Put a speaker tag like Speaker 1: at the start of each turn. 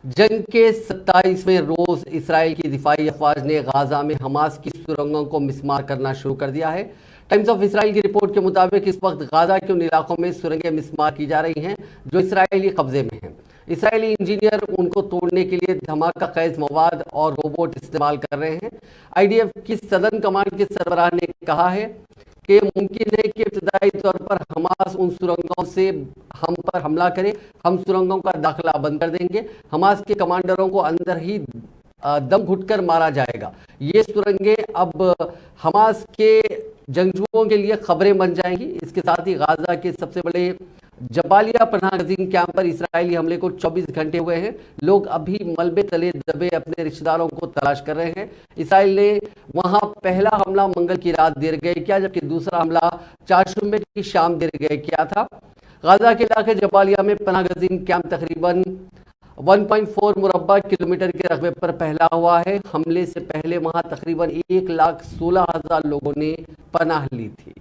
Speaker 1: جنگ کے 27ویں روز اسرائیل کی دفاعی افواج نے غازہ میں حماس کی سرنگوں کو مسمار کرنا شروع کر دیا ہے۔ ٹائمز آف اسرائیل کی رپورٹ کے مطابق اس وقت غازہ کے ان علاقوں میں سرنگیں مسمار کی جا رہی ہیں جو اسرائیلی قبضے میں ہیں۔ اسرائیلی انجینئر ان کو توڑنے کے لیے دھماکہ خیز مواد اور روبوٹ استعمال کر رہے ہیں۔ آئی ڈی ایف کی سدرن کمانڈ کے سربراہ نے کہا ہے کہ ممکن ہے کہ ابتدائی طور پر حماس ان سرنگوں سے ہم پر حملہ کرے، ہم سرنگوں کا داخلہ بند کر دیں گے، حماس کے کمانڈروں کو اندر ہی دم گھٹ کر مارا جائے گا۔ یہ سرنگیں اب حماس کے جنگجوؤں کے لیے خبریں بن جائیں گی۔ اس کے ساتھ ہی غازہ کے سب سے بڑے جبالیہ پناہ گزین کیمپ پر اسرائیلی حملے کو 24 گھنٹے ہوئے ہیں۔ لوگ ابھی ملبے تلے دبے اپنے رشتہ داروں کو تلاش کر رہے ہیں۔ اسرائیل نے وہاں پہلا حملہ منگل کی رات دیر گئے کیا، جبکہ دوسرا حملہ چہارشنبے کی شام دیر گئے کیا تھا۔ غازہ کے علاقے جبالیہ میں پناہ گزین کیمپ تقریباً 1.4 مربع کلومیٹر کے رقبے پر پھیلا ہوا ہے۔ حملے سے پہلے وہاں تقریباً 1,16,000 لوگوں نے پناہ لی تھی۔